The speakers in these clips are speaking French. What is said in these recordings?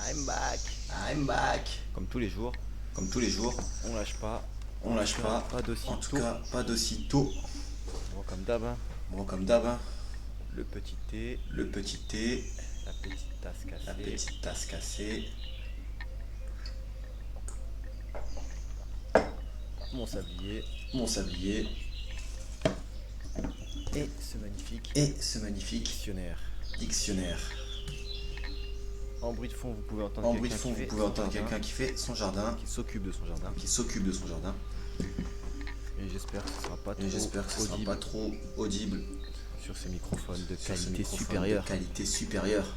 I'm back. I'm back. Comme tous les jours, Comme tous les jours, on lâche pas. on lâche pas. Pas d'aussi En tout tôt. cas, pas d'aussitôt. Bon, comme d'hab, hein, Bon, comme d'hab, hein, le petit thé, le petit thé, la petite tasse la cassée, petite tasse cassée, mon sablier mon sablier et ce magnifique et ce magnifique dictionnaire. dictionnaire. En bruit de fond, vous pouvez entendre En bruit de quelqu'un fond, qui vous fait pouvez son entendre jardin, quelqu'un qui fait son jardin, qui s'occupe de son jardin. qui s'occupe de son jardin. Et j'espère que ce sera pas Et j'espère que ce trop sera audible pas trop audible sur ces microphones de sur ce qualité microphone supérieure. de qualité supérieure.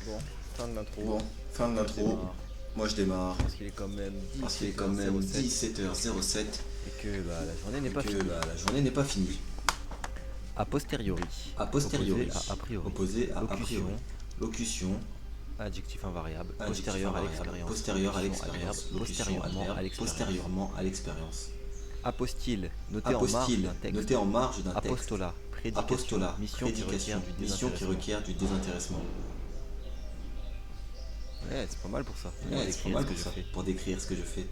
Bon, fin de l'intro. Bon, fin de Je l'intro. démarre, Moi je démarre. parce qu'il est quand même Parce qu'il est quand même 17h07 17h07 et que la journée n'est et pas que finie. la journée n'est pas finie. A posteriori. A posteriori. Opposé à a priori. Opposé à a Locution. priori. Locution. Adjectif invariable. Adjectif Postérieur à invariable. l'expérience. Postérieur à Locution l'expérience. adverbe, Locution postérieurement adverbe, à l'expérience. postérieurement à l'expérience. Apostille. Noté en marge Apostille. d'un texte. Noté en marge d'un texte. Apostolat. Prédication. Apostolat. Mission qui Prédication. requiert du Mission qui désintéressement. requiert du désintéressement. Ouais, c'est pas mal pour ça. Pour Ouais, c'est pas décrire mal ce que pour je ça. fais. Pour décrire ce que je fais.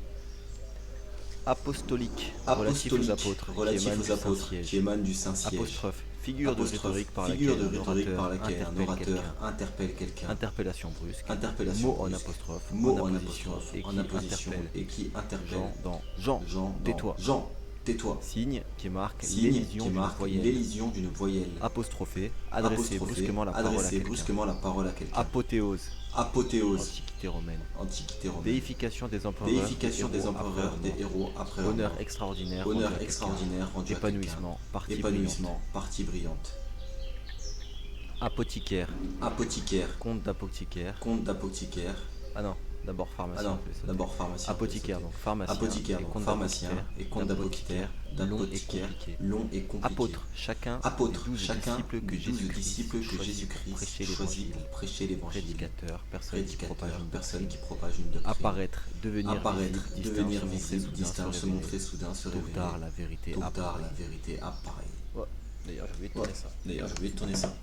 Apostolique. Relatif aux Apostolique. apôtres. Qui Relatif émane aux du apôtres. Saint-Siège. Qui émane du Saint-Siège. Apostrophe. Figure de Apostrophe, rhétorique par figure de laquelle rhétorique par laquelle un interpelle orateur quelqu'un. interpelle quelqu'un. Interpellation brusque. Interpellation Mot en brusque. apostrophe. Mot en apposition apostrophe. et En qui apposition interpelle. et qui interpelle. Jean dans Jean. Jean dans Tais-toi. Jean, tais-toi. Signe qui marque Signe l'élision qui d'une marque voyelle. l'élision d'une voyelle. Apostrophé. Adresser Apostrophé, brusquement la parole à adresser quelqu'un. brusquement la parole à quelqu'un. Apothéose. Apothéose. Antiquité romaine. Antiquité romaine. Déification des empereurs. Déification des empereurs, des héros après leur Honneur mort. extraordinaire. Honneur rendu à extraordinaire rendu à Épanouissement. quelqu'un. Partie Épanouissement, partie brillante. brillante. Apothicaire. Apothicaire. Comte d'apothicaire. Comte d'apothicaire. Ah non, d'abord Ah pharmacien. non, on peut sauter. d'abord pharmacien. Apothicaire, donc pharmacien. Apothicaire, et donc comte pharmacien. d'apothicaire, Et comte d'apothicaire. long et D'apothicaire. compliqué. Long et compliqué. Apôtre, chacun Apôtre, des 12 chacun disciples que des 12 Jésus-Christ disciples que choisit Jésus-Christ pour prêcher choisit l'évangile. pour prêcher l'évangile. Prédicateur, personne qui propage Prédicateur, une personne doctrine. qui propage une doctrine. Apparaître, devenir Apparaître, visible, devenir distinct, se visible, montrer distinct, se soudain, montrer soudain, se Tôt ou révéler. tard, la vérité Tôt ou tard, apparaît. la vérité apparaît. Ouais. D'ailleurs, je vais Ouais. tourner ça. D'ailleurs, je vais tourner ça.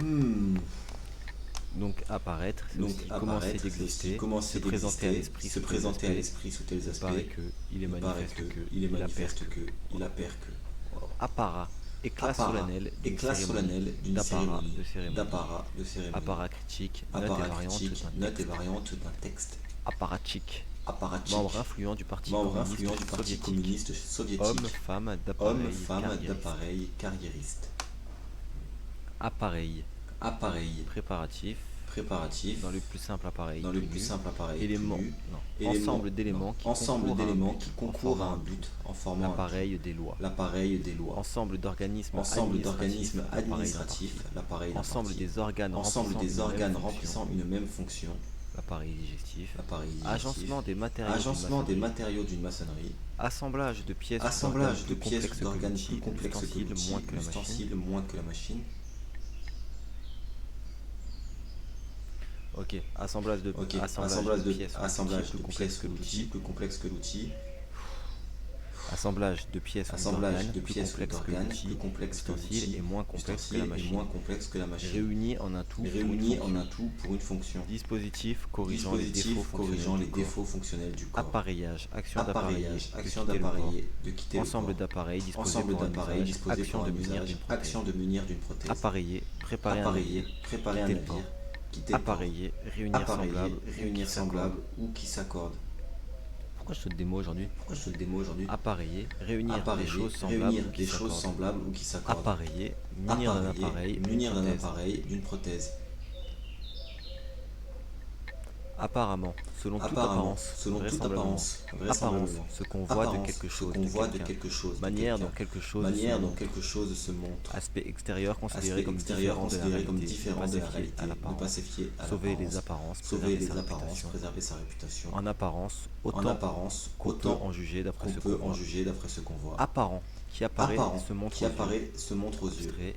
Hmm. Donc apparaître, c'est Donc aussi apparaître, commencer c'est aussi d'exister, commencer se présenter à d'exister, l'esprit se sous tels présenter à aspects. l'esprit sous tels Il aspects. paraît que, il est Il paraît manifeste que, que, il est il appert manifeste que. que, il appert que. Apparat, éclat Apparat, solennel d'une éclat cérémonie, solennel d'une d'apparat cérémonie, de cérémonie. d'apparat de cérémonie. Apparat critique, note et Apparat variante critique, d'un note et texte. variante d'un texte. Apparatchik, Apparatchik, membre influent du parti membre communiste influent du Parti soviétique. communiste soviétique. Homme, femme, d'appareil, Homme, femme, carriériste. d'appareil, carriériste. Appareil, Appareil, préparatif, préparatif, dans le plus simple appareil. dans le tout plus nu. simple appareil. Élément, tout nu. non. Élément, Ensemble d'éléments qui ensemble concourent à un d'éléments but qui en concourent à formant un but en formant un but. l'appareil des lois. L'appareil des lois. Ensemble d'organismes Ensemble administratifs, d'organismes l'appareil d'un administratifs, parti. l'appareil d'un Ensemble parti. des organes Ensemble des organes remplissant remplissant une même fonction. l'appareil digestif. L'appareil digestif. Agencement des matériaux d'une Agencement des maçonnerie. matériaux d'une maçonnerie. Assemblage de pièces ou Assemblage d'organes de plus pièces complexes ou que d'organes l'outil, plus complexes que l'ustensile l'outil, moins que la machine. l'ustensile moins que la machine. Ok, assemblage de, Ok, assemblage de pièces, assemblage plus de complexe pièces que ou d'outils l'outil. plus complexe que l'outil. Assemblage de pièces ou Assemblage d'organes de plus pièces ou complexe que d'organes l'outil. plus complexe que L'ustensile l'outil. est moins complexe que la L'ustensile est machine. moins complexe que la machine. Réunis en un tout. pour une Réunis en fonction. un tout pour une fonction. Dispositif corrigeant les défauts Dispositif corrigeant les fonctionnels du corps. défauts fonctionnels du corps. Appareillage, action d'appareiller, Appareillage, de action quitter le corps. d'appareiller, de quitter le Ensemble corps. d'appareils disposés Ensemble pour un d'appareils usage, disposés action pour de un munir usage, d'une prothèse. action de munir d'une prothèse. Appareiller, préparer un Appareiller, navire, préparer un quitter le navire, port. quitter le port. Appareiller, réunir Appareiller, semblables, réunir qui s'accordent. semblables ou qui s'accordent. Pourquoi je saute des mots aujourd'hui? Pourquoi je saute des mots aujourd'hui? Appareiller, réunir des Appareiller, choses semblables réunir ou qui des choses s'accordent. semblables ou qui s'accordent. Appareiller, munir d'un Appareiller, appareil, d'une munir d'un prothèse. appareil, d'une prothèse. Apparemment, selon toute Apparemment, apparence, selon toute vraisemblablement. apparence, Apparence, vraisemblablement. ce qu'on voit de Apparence, quelque ce chose, qu'on de voit de quelqu'un. quelque chose, de Manière dont quelqu'un. quelque chose Manière se dont montre. quelque chose se montre. Aspect extérieur considéré Aspect comme extérieur différent de la considéré comme réalité, différent ne de pas la se fier réalité, à ne pas l'apparence. se fier à Sauver l'apparence. les apparences, Sauver préserver les sa apparences, réputation. préserver sa réputation. En apparence, En autant apparence, qu'on peut autant en juger d'après qu'on ce peut qu'on en voit. juger d'après ce qu'on voit. Apparent, qui apparaît, Apparent, se montre qui aux yeux. apparaît, se montre aux yeux. Abstrait,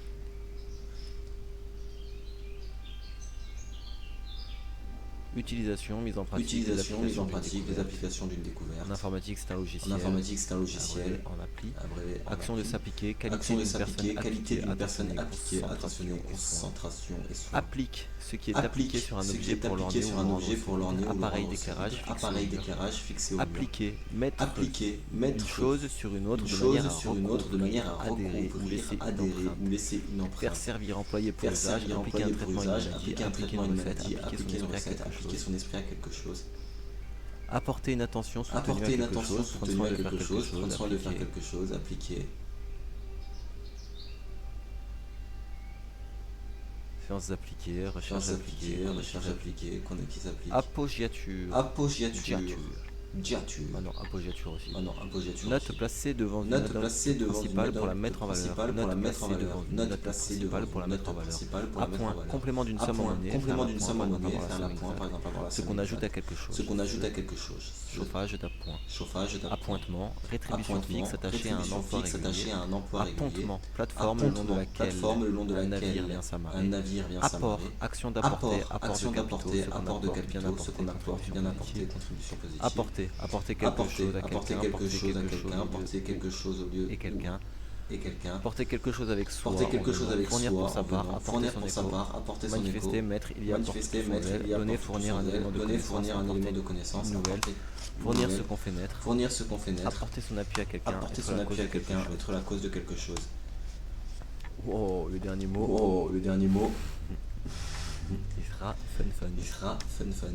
Utilisation, mise en pratique Utilisation, mise en d'une pratique des découverte. applications d'une découverte. En informatique, c'est un En logiciel. informatique, c'est un logiciel. En appli. Abrévé en Action de appli. s'appliquer, qualité Action de d'une personne s'appliquer, qualité appliquée, d'une personne appliquée, concentration attentionnée, et soin. concentration et soin. Applique ce qui est Applique appliqué sur un ce qui objet est pour appliqué l'orner sur ou un le objet rendre pour l'orner solide. ou le Appareil rendre d'éclairage solide. fixé au Appareil mur. d'éclairage fixé au mur. Appliquer, mettre Mettre une chose sur une autre une de chose manière à sur une autre de manière à adhérer ou recouvrir, laisser une adhérer empreinte. ou laisser une empreinte. Faire servir, employer pour Faire usage, servir, appliquer un employer pour traitement, une usage, maladie, appliquer un appliquer traitement, une une recette, maladie, appliquer son appliquer une esprit à recette, quelque appliquer chose. son esprit à quelque chose. Apporter une attention soutenue à Apporter une quelque attention chose, prendre soutenue soin à de faire quelque quelque chose, prendre chose, soin de faire appliquer. quelque chose, appliquer. Séances appliquées, recherche Sciences appliquées, appliquée, recherche appliquée, qui s'applique. Appoggiature. Appoggiature. Diature. Diature. Ah non, appoggiature aussi. Ah non, appoggiature. Note aussi. placée devant une Note note placée devant une principale note pour la mettre en valeur. principale pour la mettre en placée valeur. devant une Note note placée principale devant pour la une mettre en note valeur. principale pour À la mettre en point, valeur. complément d'une À somme en point, monnaie, complément faire d'une la somme en point, monnaie, par faire la la point, par exemple avoir la Ce somme qu'on ajoute à exacte. quelque chose. Ce qu'on ajoute à quelque chose. Chauffage d'appoint. Chauffage d'appoint. Appointement, rétribution Appointement, fixe attachée à un rétribution emploi fixe régulier. attachée à un emploi régulier. Appontement, plateforme le long de laquelle plateforme le long de un laquelle navire vient s'amarrer. un navire vient Apport, s'amarrer. action d'apporter, Apport, action d'apporter, apport de bien capitaux, ce qu'on apporte, bien apporter, positive. contribution positive. Apporter quelque chose à Apporter quelqu'un, quelque chose à quelqu'un, apporter quelque chose au lieu et quelqu'un. et quelqu'un. Porter quelque chose avec soi. Porter quelque en chose venant. avec Fournir soi, pour sa en part, venant. apporter Fournir son pour sa écho. part, apporter son Manifester, écho. mettre, il y apporte Manifester, tout son mettre, zèle. il y Donner, apporte fournir tout un son élément zèle. de Donner, connaissance. fournir un élément Apporter de connaissance. une nouvelle. Apporter une Fournir nouvelle. ce qu'on fait naître. Fournir ce qu'on fait naître. Apporter son appui à quelqu'un. Apporter être son la appui cause à de quelque quelqu'un, chose. être la cause de quelque chose. Oh, le dernier mot. Oh, le dernier mot, Il sera fun fun. il sera fun fun.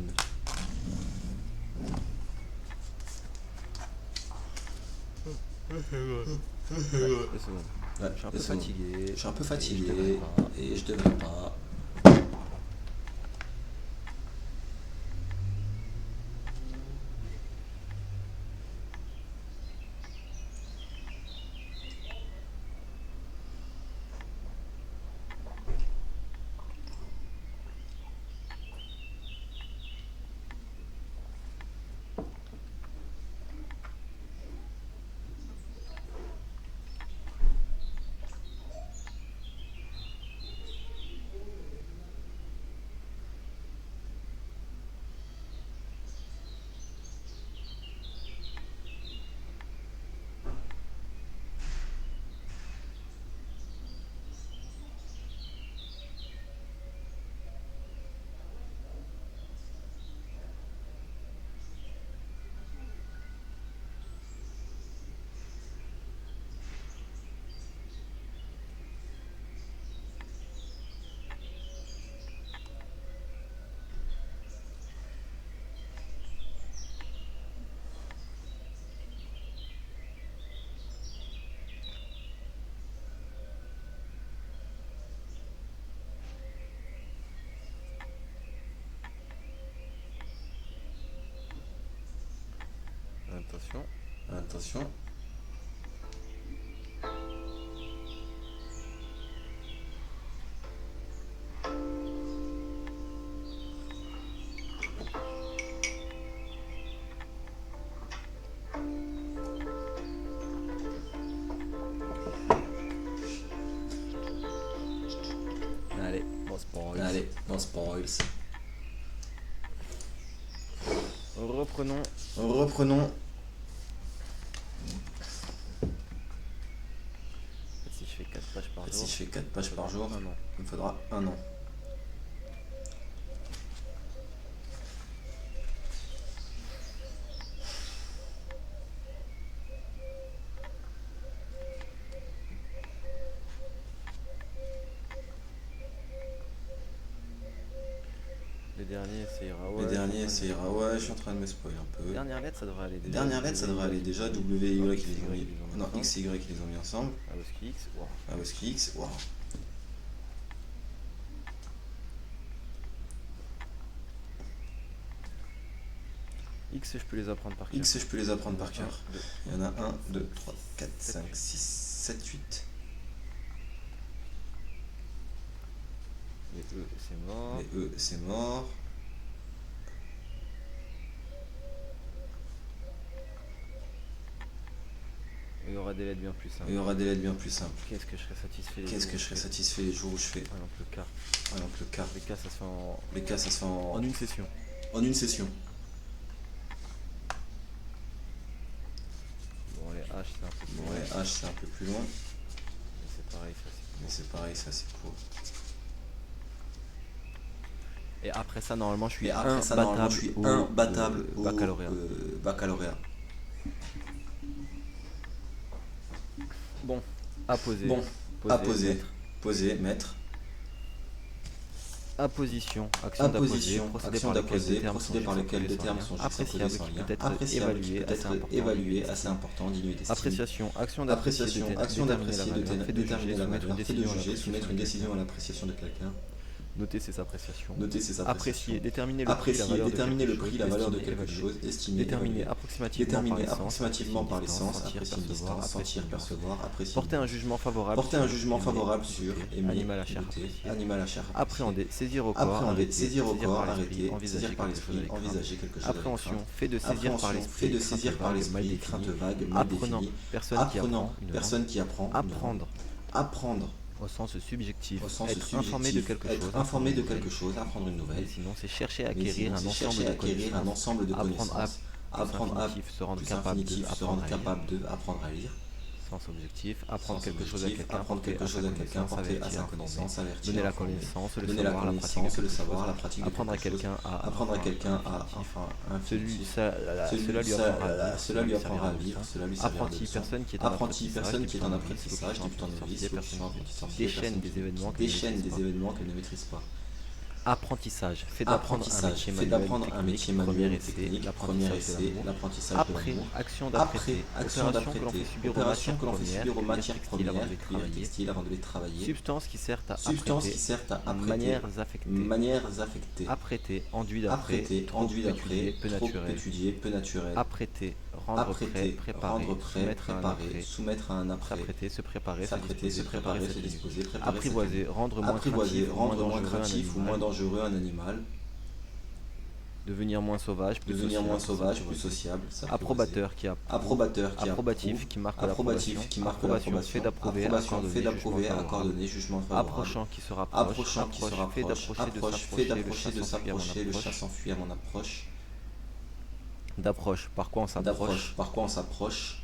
Deux secondes. Ouais, Je suis un peu deux secondes. fatigué. Je suis un peu Et je fatigué devrais pas. et je devrais pas. Attention. Attention. Allez, bon spoil. Allez, non spoils. Reprenons. Reprenons. Si je fais 4 pages par jour. Si je fais 4 pages par jour, un an. il me faudra un an. Les derniers, ça ira. Les derniers, ça ira. Ouais, je suis en train de me spoil un peu. Dernière lettre, ça devrait aller. Les dernières lettres, ça devrait aller déjà. W et Y, ils les ont mis. ils ont mis Non, ensemble. X et Y, ils les ont mis ensemble. Aoski X. Wow. Aoski X, waouh. X, je peux les apprendre par cœur. X, je peux les apprendre par cœur. 2. Il y en a 1, 2, 3, 4, 5, 6, 7, 8. Les E, c'est mort. Les E, c'est mort. Il y aura des lettres bien plus simples. Il y aura des lettres bien plus simples. Qu'est-ce que je serais satisfait les Qu'est-ce jours que où je serais fais- satisfait les jours où je fais Par exemple, le K. Par exemple le K. Les K, ça se fait Les K, ça se fait en une session. En une session. Bon, les H, c'est un peu plus Bon, loin. les H, c'est un peu plus loin. Mais c'est pareil, ça c'est. Mais c'est pareil, ça c'est court. Et après ça, normalement, je suis Et après ça, normalement, je suis imbattable au baccalauréat. baccalauréat. Bon, à poser. Bon, à poser. mettre. Poser, mettre. Apposition, action Apposition, d'apposer, action d'apposer, procédé par lequel des termes sont appréciable juxtaposés sans qui lien. peut être Appréciable qui évalué, peut assez être important, évalué, d'estime. assez important, digne d'estime. Appréciation, action Appréciation, action d'apprécier, fait de déterminer la soumettre valeur, une fait de décision à juger, soumettre une décision à l'appréciation l'appréciation de quelqu'un. Noter ses appréciations. Noter ses Apprécier, appréciations. déterminer le prix, Apprécier, déterminer le prix, la valeur de estimer, quelque évaluer. chose, estimer, Déterminer évaluer. approximativement Approximativement par les sens, sentir, apprécier une percevoir, distance, sentir, percevoir, apprécier. Porter un jugement favorable. Porter un jugement favorable sur aimer, animal à chair goûter, apprécié. animal à chair apprécié. Appréhender, saisir au corps. Appréhender, arrêter, saisir au corps, par arrêter, l'esprit, envisager saisir par quelque chose l'esprit, avec crainte. envisager quelque chose avec Appréhension, crainte. fait de saisir par Appréhension, fait l'esprit, de saisir par crainte vague, mal l'esprit, crainte définie. vague, mal Apprenant, définie. personne qui apprend une langue. Personne qui apprend. une langue. Apprendre, Apprendre. au sens subjectif, Au sens être subjectif, informé de quelque chose, être informé de quelque chose, apprendre une nouvelle. Mais sinon, c'est chercher à Mais acquérir sinon, un c'est ensemble chercher de à acquérir un connaissances, ensemble de apprendre à connaissances, apprendre à infinitif, se rendre plus capable de infinitif, se apprendre rendre à lire, capable de apprendre à lire, sens objectif, apprendre sens quelque chose à objectif, quelqu'un, apprendre porter quelque à sa chose à quelqu'un, connaissance, porter à avertir, sa informer, connaissance, avertir, donner la informer, connaissance, le donner la savoir, la pratique de connaissance, le quelque savoir, chose, la pratique de apprendre à quelque chose, quelqu'un à apprendre à quelqu'un à celui, cela lui apprendra à vivre, cela lui servira de apprenti, leçon. personne qui est en Apprenti, personne qui est en apprentissage, débutant novice, personne qui sorcier, déchaîne des événements qu'elle ne déchaîne maîtrise des pas. événements qu'elle ne maîtrise pas. Apprentissage, fait d'apprendre un Apprentissage, métier fait manuel, d'apprendre un métier manuel, technique, premier l'apprentissage de essai, l'amour. l'apprentissage de Après, l'amour. action Après, d'apprêter, action opération que l'on d'apprêter, fait subir aux opération matières que l'on fait subir aux matières premières, premières, cuir, cuir, textile avant de les travailler. substance qui sert à Substances qui apprêter, servent à apprêter, manières affectées, manières affectées, apprêter, enduit d'après, apprêter, trop enduit d'après, étudié, peu trop naturel, étudié, peu naturel, apprêter, rendre prêt, apprêter, préparer, rendre prêt, soumettre à un préparer, après, soumettre à un après, s'apprêter, se préparer, s'apprêter, se préparer, se s'atténuer. disposer, préparer, s'atténuer. Apprivoiser, rendre moins Apprivoiser, craintif, rendre moins dangereux un craintif ou moins animal. dangereux un animal, Devenir moins sauvage, plus devenir moins sauvage, sociable, plus sociable, s'apprivoiser. approbateur qui approuve, Approbateur qui approbatif approuve, qui marque approbatif l'approbation, qui marque approbation l'approbation, fait d'approuver, approbation fait accordonner, d'approuver, jugement favorable. accordonner, jugement favorable, Approchant qui se rapproche, approchant qui se approche, fait rapproche, d'approcher, approche, fait d'approcher, de de s'approcher, le s'approcher, chat s'enfuit à mon approche, d'approche, par quoi on s'approche, d'approche, par quoi on s'approche,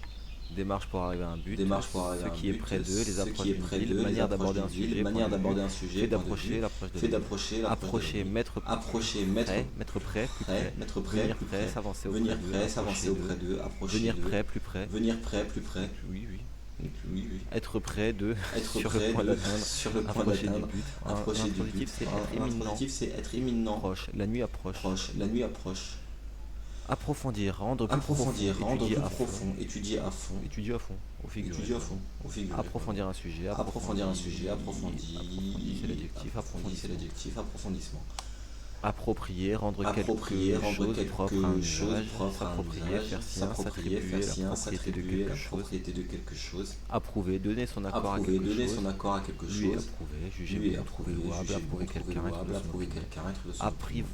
démarche pour arriver à un but, démarche pour arriver à ce un qui est but, près d'eux, les ce approches qui est d'une près ville, d'eux, les manière approches d'aborder un d'une ville, sujet, manière point de d'aborder vue, un sujet, fait point de d'approcher, vue, l'approche de fait la ville. d'approcher, l'approche de la Approcher, ville. mettre Approcher, mettre mettre près, plus prêt, près, mettre prêt, venir plus près, près, s'avancer auprès venir d'eux, prêt, s'avancer approcher auprès d'eux, d'eux, approcher venir d'eux, près, plus près, venir prêt, plus près, oui, oui, oui, oui, être près de, être sur prêt, le point d'atteindre, sur le point approcher du d'atteindre, but, approcher du positif but. c'est être Un éminent, positif, c'est être imminent, proche, la nuit approche, proche, la nuit approche. approfondir, rendre plus Approfondir, profond, rendre étudier plus à fond, profond, étudier à fond, étudier à fond, au figuré, étudier à fond, au figuré. approfondir un sujet, Approfondir un sujet, approfondir, approfondir, c'est l'adjectif, approfondir, c'est l'adjectif, approfondissement. approprier, rendre Approprier, quelque rendre chose propre à un quelque chose usage, propre à un s'approprier, usage, faire sien, s'approprier, s'attribuer faire sien, la propriété de s'attribuer la quelque chose, propriété de quelque chose, approuver, donner son accord à approuver, quelque donner chose, son accord à quelque lui chose, approuver, juger lui bon, approuver, trouver louable, juger approuver bon, trouver quelqu'un, être louable, de son approuver opinion. quelqu'un, être de son opinion.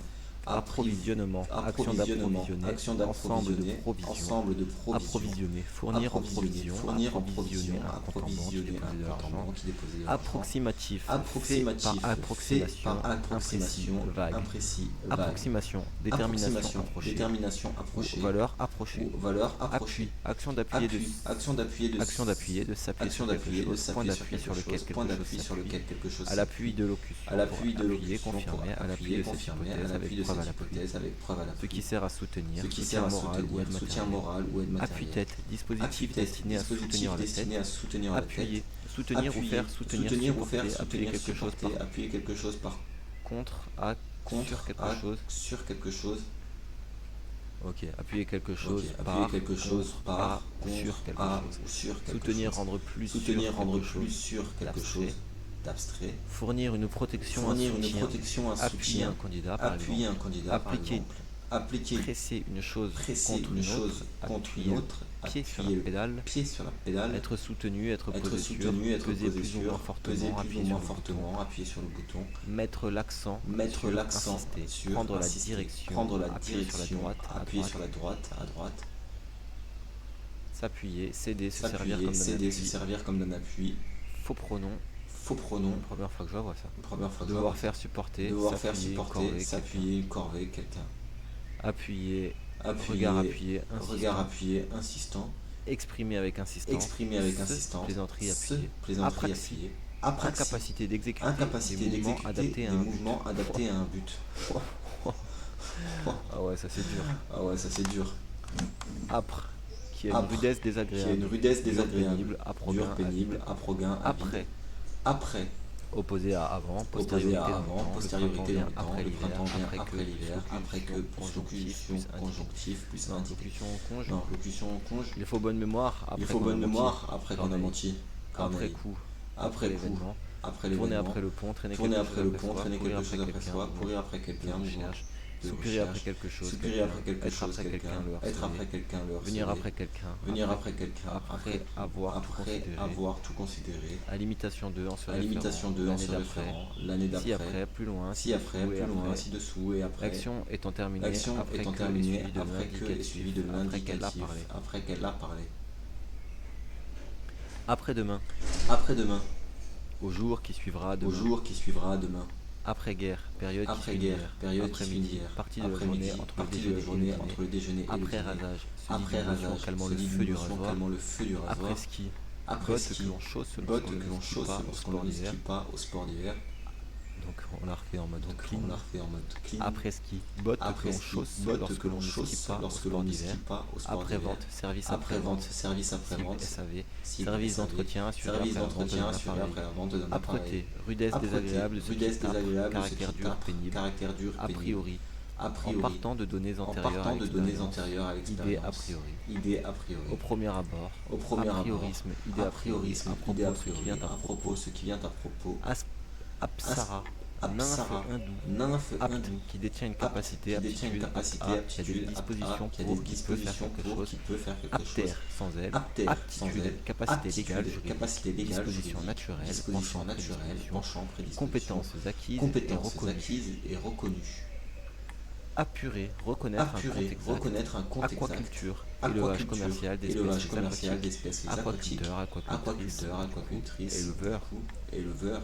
Approvisionnement, action Approvisionnement, d'approvisionner, action ensemble de d'approvisionner, provision, ensemble de provision, approvisionner, fournir en provision, fournir en provision, approvisionner un compte en banque qui approvisionner dépose de un compte en l'argent, banque qui dépose de l'argent, approximatif, approximatif, fait par approximation, fait par approximation, imprécis, vague, imprécis, vague. approximation, détermination approchée, détermination approchée, ou valeur approchée, ou valeur approchée, appui, action d'appuyer de action d'appuyer de action d'appuyer, de s'appuyer action sur quelque d'appuyer, de chose, point s'appuyer sur d'appui quelque sur lequel chose, point quelque d'appui chose sur lequel s'appuie, quelque chose à l'appui de locution, à l'appui pour de appuyer, locution, confirmer, à l'appui de cette confirmer, à hypothèse, l'appui avec de preuve à cette l'appui, hypothèse avec preuve à ce l'appui, qui sert à soutenir, ce qui sert à moral ou soutenir, aide soutien matériel. moral ou aide matérielle. Appui-tête, dispositif Appui-tête, destiné à dispositif soutenir la destiné tête, à soutenir la tête, appuyer, soutenir ou appuyer, faire soutenir, soutenir ou supporter, faire appuyer soutenir, quelque chose supporter, par appuyer quelque chose par contre, à, contre, sur quelque à, chose, sur quelque chose, ok, appuyer quelque chose ok, par, appuyer quelque chose contre, par, à, contre, sur quelque à, chose, ou sur quelque soutenir, chose, rendre plus, soutenir, sur rendre quelque plus chose, sur quelque d'abstrait. chose, d'abstrait, Fournir une protection, fournir un une soutien, protection, un appuyer soutien, un candidat par appuyer exemple, un candidat par appliquer, exemple, appliquer, presser une chose presser contre une une chose autre, contre appuyer une un autre, pied sur appuyer la le pédale, pied sur la pédale, être soutenu, être être posé sur, soutenu, être peser posé plus ou sur, moins peser fortement, plus appuyer ou sur moins le fortement, appuyer sur le bouton, bouton, mettre l'accent, mettre sur, l'accent insister, sur, prendre la insister, direction, prendre la appuyer sur la direction, droite, à appuyer droite, sur la droite, à droite, s'appuyer, céder, se servir s'appuyer, comme d'un céder, appui, se servir comme d'un appui, faux pronom, faux pronom, première fois que je vois ça, première fois que je devoir vois, faire supporter, devoir faire s'appuyer, supporter, corvée, s'appuyer, corvée, quelqu'un, Appuyer, Appuyer, insistant. regard appuyé, insistant. Exprimer avec insistance. Exprimer avec insistance. Plaisanterie appuyée. Plaisanterie appuyée. Apraxie. Incapacité d'exécuter Incapacité des mouvements adaptés à un but. mouvements adaptés à un but. Ah ouais, ça c'est dur. Ah ouais, ça c'est dur. Âpre, qui a une Âpre, rudesse Qui a désagréable. une rudesse Dur, désagréable. pénible, Dur, approgain, pénible, approgain, avide. Après, Après. opposé à avant, Opposé postériorité à dans le avant, temps, postériorité le dans le printemps temps, vient le printemps vient après l'hiver, locution, après que, conjonctif, locution, plus conjonctif, plus Non, indiqué. locution conj. Non, locution, conj. Il faut bonne mémoire après Il faut qu'on bonne a menti. mémoire après qu'on a Corneille. menti. Après Corneille. coup, Après coup, l'événement. après Tourner l'événement. après le pont, traîner Tourner quelque après chose le après pont, soi, traîner courir quelque chose après quelqu'un, soi, courir après quelqu'un, de mouvement recherche, de soupirer après recherche, quelque chose, soupirer après quelque être chose, après quelqu'un, le être harceler, après quelqu'un, le venir harceler, après quelqu'un, venir après quelqu'un, après avoir tout après considéré, avoir tout considéré, à l'imitation d'eux en se à l'imitation référant, d'eux en l'année se d'après, référant, l'année si d'après, après, plus loin, si après, ci-dessous et plus loin, après. ci-dessous et après. L'action étant terminée, L'action après étant que terminée, est suivi de après que est suivi de l'indicatif, après qu'elle a l'indicatif, parlé. après qu'elle a parlé. Après-demain, Après-demain, au jour qui suivra au demain. jour qui suivra demain. Après-guerre, période qui suit Après-guerre, l'hier. période qui suit Après-midi, l'hier. partie de la Après-midi, journée entre partie le de la journée déjeuner entre le déjeuner et le Après dîner. rasage, se dit Après d'une lotion rasage, calmant se le dit feu d'une du lotion rasoir. calmant le feu du rasoir. Après ski, Après bottes ski, que l'on chausse bottes lorsqu'on que l'on ne skie chausse pas au lorsqu'on sport ne d'hiver. skie pas au sport d'hiver. Donc on l'a refait en mode Donc clean. on l'a refait en mode clean. Après ski, bottes que Après l'on ski, chausse bottes lorsque que l'on l'on ne skie chausse pas au lorsque sport l'on ne d'hiver. skie pas au sport Après d'hiver. vente, service Après vente, service après cible vente. SAV, Cible service SAV, d'entretien assuré service après la vente d'entretien d'un assuré appareil. après la vente d'un appareil. Âpreté, rudesse Âpreté, désagréable, ce qui rudesse tape, désagréable, ce caractère qui dur, tape, pénible. caractère dur, A pénible. priori, A en priori, partant de données en antérieures à partant de données l'expérience. antérieures à Idée l'expérience. a priori. Idée a priori. Au premier abord, Au premier a abord. priorisme, idée a priori, priorisme, à idée a propos, ce qui priori, vient à à propos. propos, ce qui vient à propos. Apsara, Apsara, nymphe hindou, nymphe apte, hindou, qui détient une apte, capacité, qui détient une capacité, aptitude, aptitude, qui a des dispositions qui a pour, des qui peut faire dispositions quelque pour, chose. qui peut faire quelque chose. Aptère, sans elle, Aptère, sans aptitude, elle, capacité aptitude, légale, juridique, capacité légale, disposition juridique, naturelle, disposition penchant, naturelle, prédisposition, penchant, prédisposition, compétences acquises et compétences reconnues. acquises et reconnues. Apurer, reconnaître un compte exact. Reconnaître un compte exact. Aquaculture, élevage commercial d'espèces d'espèces aquatiques. aquatiques. Aquaculteur, aquacultrice, Aquaculteur, aquacultrice, éleveur. éleveur,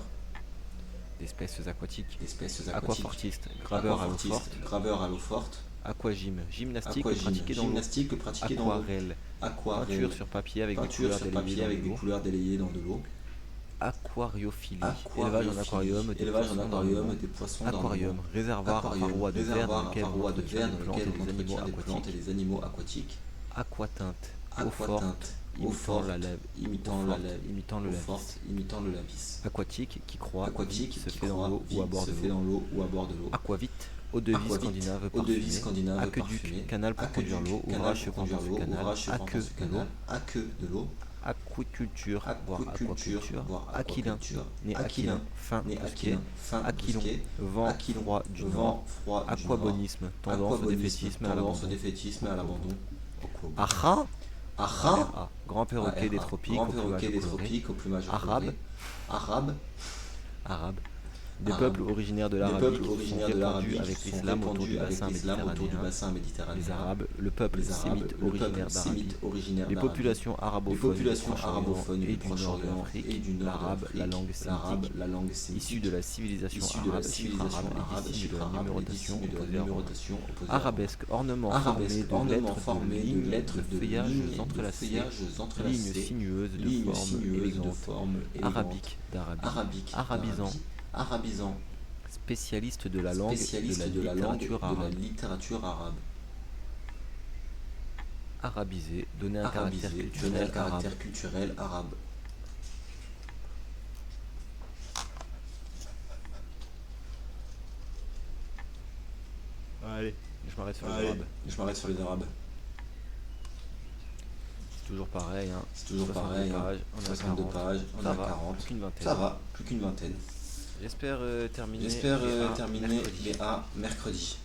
d'espèces aquatiques. d'espèces aquatiques. Aquafortiste, graveur à l'eau Aquafortiste, forte. graveur à l'eau forte. Aquagym, gymnastique Aquagym, pratiquée dans l'eau. gymnastique pratiquée dans l'eau. Aquarelle, Aquarelle, peinture sur papier avec des peinture couleurs sur délayées papier dans avec des l'eau. couleurs délayées dans de l'eau. Aquariophilie, Aquariophilie, élevage en aquarium, des élevage en poissons dans aquarium, l'eau. des poissons dans l'eau. Aquarium, réservoir à Aquarium, parois de verre réservoir dans à lequel on parois de entretient verre des dans plantes et lequel on des animaux entretient des plantes et aquatiques. des animaux aquatiques. Aquatinte, eau forte, Aquatinte, eau imitant forte, la lèvre, imitant eau la forte, lèvre, imitant le eau lavis. forte, imitant le lavis. Aquatique, qui croît, Aquatique, vite, se qui fait dans croît, l'eau ou à vite, bord se de fait l'eau. dans l'eau ou à bord de l'eau. Aquavite, eau de vie Aquavite, scandinave eau de vie parfumée. scandinave Aqueduc, parfumée. canal pour conduire l'eau, Canal ouvrage pour se conduire pendant l'eau, ce canal. ouvrage se pendant Aqueux ce de l'eau. canal. Aqueux de l'eau. Aquaculture, voire Aquaculture, aquaculture. voire Aquilin, aquaculture. né aquilin, fin né brusquet. aquilin, fin Aquilon, brusquet. vent Aquilon, froid du vent nord. froid du nord. Aquabonisme, tendance au Aquabonisme, défaitisme et à tendance au l'abandon. défaitisme et à l'abandon. Aha, Aha, grand perroquet des tropiques grand au plumage perroquet des coloré. tropiques au plumage Arabe. coloré. Arabe, Arabe. Des Arabe. peuples originaires de des l'Arabie peuples qui sont originaires de répandus l'Arabie avec qui sont l'islam autour répandus du avec bassin l'islam autour du méditerranéen. bassin méditerranéen. Les Arabes, le peuple Les Arabes, sémite le peuple originaire d'Arabie. sémite originaire Les d'Arabie. populations Les arabophones populations du Proche-Orient arabophones et du du nord de Proche-Orient l'Afrique. et du nord de L'arabe, l'Afrique. la langue L'arabe, sémitique, la langue sémitique, issue de la civilisation issue de la arabe, chiffre civilisation arabe, arabe, et dissimule de chiffre la arabe, et numérotation dissimule de la opposée à Rome. numérotation opposée à Rome. Arabesque, ornement Arabesque, ornement formé de lettres, de feuillages lignes, entrelacés, feuillages lignes entrelacés, sinueuses de lignes forme sinueuses de élégante, forme élégante. arabique d'Arabie, Arabique, arabisant, arabisant, spécialiste de la langue spécialiste et de la littérature de la arabe. littérature arabe. Arabisé, donner un Arabisé, caractère donner un culturel arabe. caractère culturel arabe. Allez, je m'arrête sur les Allez, arabes. je m'arrête sur les arabes. C'est toujours pareil, hein. C'est toujours 62 pareil, hein. pages, on est à 62 40. pages, on Ça est à va, 40. plus qu'une vingtaine. Ça va, plus qu'une vingtaine. J'espère terminer. J'espère les A terminer mercredi. les A mercredi.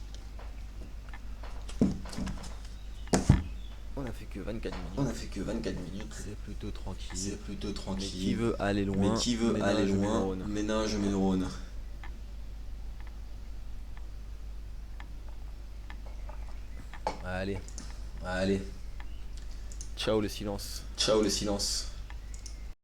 On a fait que 24 minutes. On a fait que 24 minutes. C'est plutôt tranquille. C'est plutôt Mais tranquille. qui veut aller loin Mais qui veut ménage aller mes loin, neurones. ménage mes neurones. Allez, Allez, ciao le silence. ciao le silence.